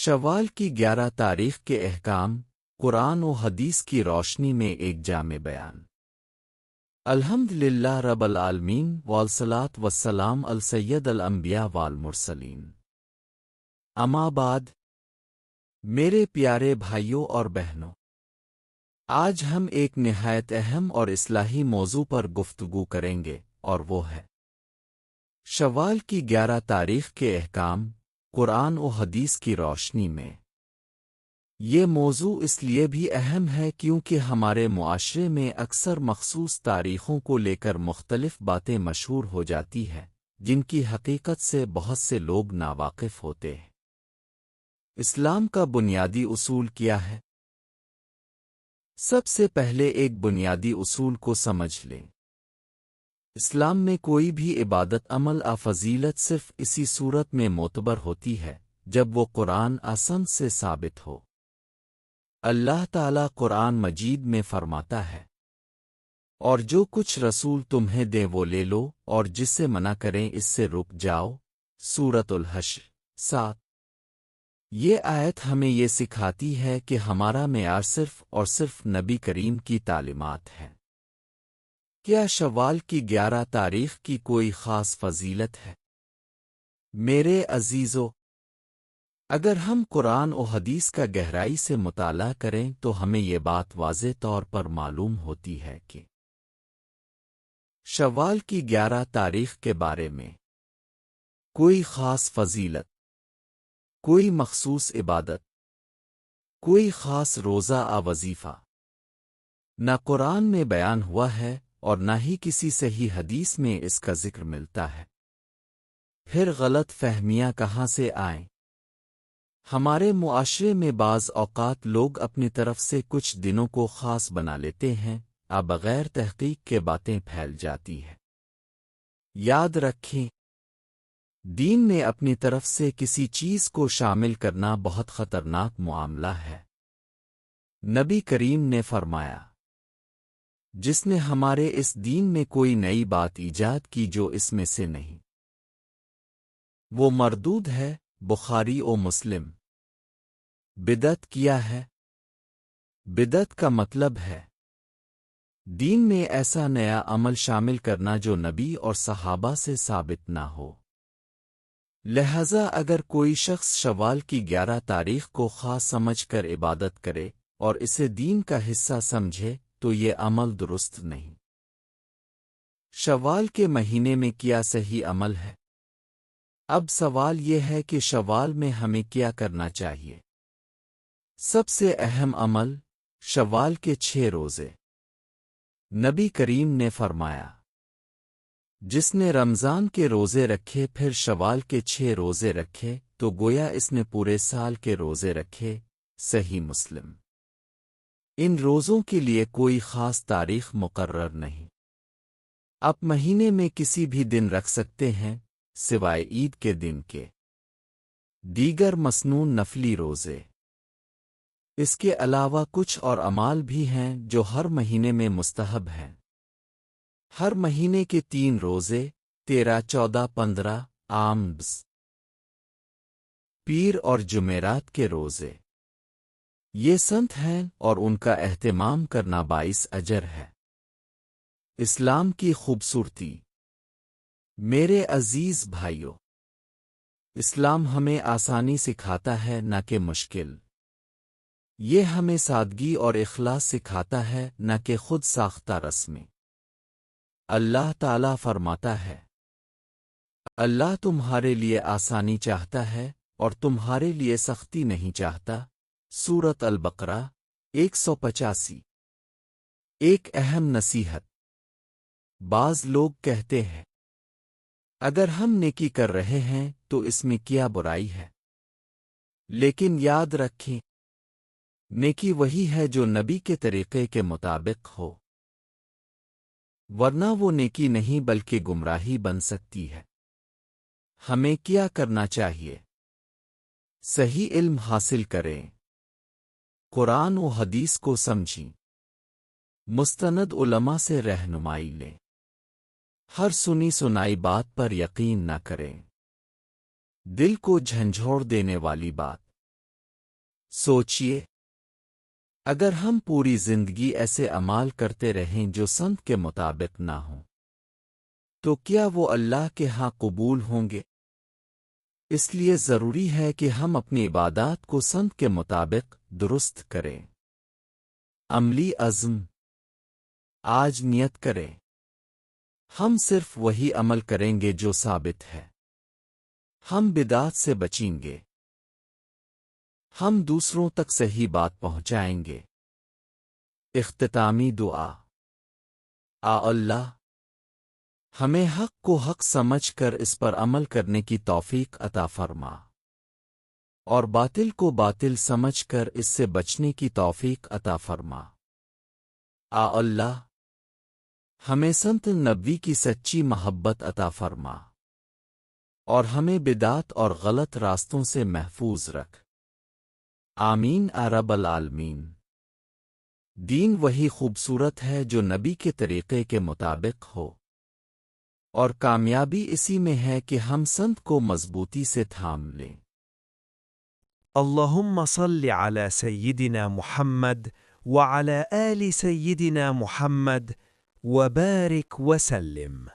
شوال کی 11 تاریخ کے احکام قرآن و حدیث کی روشنی میں ایک جامع بیان۔ الحمدللہ رب العالمین والصلاۃ والسلام علی سید الانبیاء والمرسلین۔ اما بعد، میرے پیارے بھائیوں اور بہنوں، آج ہم ایک نہایت اہم اور اصلاحی موضوع پر گفتگو کریں گے، اور وہ ہے شوال کی 11 تاریخ کے احکام قرآن و حدیث کی روشنی میں۔ یہ موضوع اس لیے بھی اہم ہے کیونکہ ہمارے معاشرے میں اکثر مخصوص تاریخوں کو لے کر مختلف باتیں مشہور ہو جاتی ہیں جن کی حقیقت سے بہت سے لوگ ناواقف ہوتے ہیں۔ اسلام کا بنیادی اصول کیا ہے؟ سب سے پہلے ایک بنیادی اصول کو سمجھ لیں۔ اسلام میں کوئی بھی عبادت عمل فضیلت صرف اسی صورت میں معتبر ہوتی ہے جب وہ قرآن سند سے ثابت ہو۔ اللہ تعالیٰ قرآن مجید میں فرماتا ہے، اور جو کچھ رسول تمہیں دیں وہ لے لو اور جس سے منع کریں اس سے رک جاؤ۔ سورۃ الحشر 7۔ یہ آیت ہمیں یہ سکھاتی ہے کہ ہمارا معیار صرف اور صرف نبی کریم کی تعلیمات ہے۔ کیا شوال کی 11 تاریخ کی کوئی خاص فضیلت ہے؟ میرے عزیزو، اگر ہم قرآن و حدیث کا گہرائی سے مطالعہ کریں تو ہمیں یہ بات واضح طور پر معلوم ہوتی ہے کہ شوال کی 11 تاریخ کے بارے میں کوئی خاص فضیلت، کوئی مخصوص عبادت، کوئی خاص روزہ وظیفہ نہ قرآن میں بیان ہوا ہے اور نہ ہی کسی صحیح حدیث میں اس کا ذکر ملتا ہے۔ پھر غلط فہمیاں کہاں سے آئیں؟ ہمارے معاشرے میں بعض اوقات لوگ اپنی طرف سے کچھ دنوں کو خاص بنا لیتے ہیں، بغیر تحقیق کے باتیں پھیل جاتی ہیں۔ یاد رکھیں، دین میں اپنی طرف سے کسی چیز کو شامل کرنا بہت خطرناک معاملہ ہے۔ نبی کریم نے فرمایا، جس نے ہمارے اس دین میں کوئی نئی بات ایجاد کی جو اس میں سے نہیں، وہ مردود ہے۔ بخاری و مسلم۔ بدعت کیا ہے؟ بدعت کا مطلب ہے دین میں ایسا نیا عمل شامل کرنا جو نبی اور صحابہ سے ثابت نہ ہو۔ لہذا اگر کوئی شخص شوال کی 11 تاریخ کو خاص سمجھ کر عبادت کرے اور اسے دین کا حصہ سمجھے تو یہ عمل درست نہیں۔ شوال کے مہینے میں کیا صحیح عمل ہے؟ اب سوال یہ ہے کہ شوال میں ہمیں کیا کرنا چاہیے؟ سب سے اہم عمل شوال کے 6 روزے۔ نبی کریم نے فرمایا، جس نے رمضان کے روزے رکھے پھر شوال کے 6 روزے رکھے تو گویا اس نے پورے سال کے روزے رکھے۔ صحیح مسلم۔ ان روزوں کے لیے کوئی خاص تاریخ مقرر نہیں۔ آپ مہینے میں کسی بھی دن رکھ سکتے ہیں سوائے عید کے دن کے۔ دیگر مسنون نفلی روزے۔ اس کے علاوہ کچھ اور اعمال بھی ہیں جو ہر مہینے میں مستحب ہیں۔ ہر مہینے کے 3 روزے 13، 14، 15 عام پیر اور جمعرات کے روزے یہ سنت ہیں اور ان کا اہتمام کرنا باعث اجر ہے۔ اسلام کی خوبصورتی۔ میرے عزیز بھائیوں، اسلام ہمیں آسانی سکھاتا ہے نہ کہ مشکل۔ یہ ہمیں سادگی اور اخلاص سکھاتا ہے نہ کہ خود ساختہ رسمیں۔ اللہ تعالیٰ فرماتا ہے، اللہ تمہارے لیے آسانی چاہتا ہے اور تمہارے لیے سختی نہیں چاہتا۔ سورۃ البقرہ 185۔ ایک اہم نصیحت۔ بعض لوگ کہتے ہیں، اگر ہم نیکی کر رہے ہیں تو اس میں کیا برائی ہے؟ لیکن یاد رکھیں، نیکی وہی ہے جو نبی کے طریقے کے مطابق ہو، ورنہ وہ نیکی نہیں بلکہ گمراہی بن سکتی ہے۔ ہمیں کیا کرنا چاہیے؟ صحیح علم حاصل کریں، قرآن و حدیث کو سمجھیں، مستند علماء سے رہنمائی لیں، ہر سنی سنائی بات پر یقین نہ کریں، دل کو جھنجھوڑ دینے والی بات سوچئے، اگر ہم پوری زندگی ایسے اعمال کرتے رہیں جو سنت کے مطابق نہ ہوں، تو کیا وہ اللہ کے ہاں قبول ہوں گے؟ اس لیے ضروری ہے کہ ہم اپنی عبادات کو سنت کے مطابق درست کریں۔ عملی عزم، آج نیت کریں، ہم صرف وہی عمل کریں گے جو ثابت ہے۔ ہم بدعات سے بچیں گے۔ ہم دوسروں تک صحیح بات پہنچائیں گے۔ اختتامی دعا۔ اللہ، ہمیں حق کو حق سمجھ کر اس پر عمل کرنے کی توفیق عطا فرما، اور باطل کو باطل سمجھ کر اس سے بچنے کی توفیق عطا فرما۔ اللہ، ہمیں سنت نبوی کی سچی محبت عطا فرما، اور ہمیں بدعات اور غلط راستوں سے محفوظ رکھ۔ آمین رب العالمین۔ دین وہی خوبصورت ہے جو نبی کے طریقے کے مطابق ہو، اور کامیابی اسی میں ہے کہ ہم سنت کو مضبوطی سے تھام لیں۔ اللهم صل على سيدنا محمد وعلى آل سيدنا محمد وبارك وسلم۔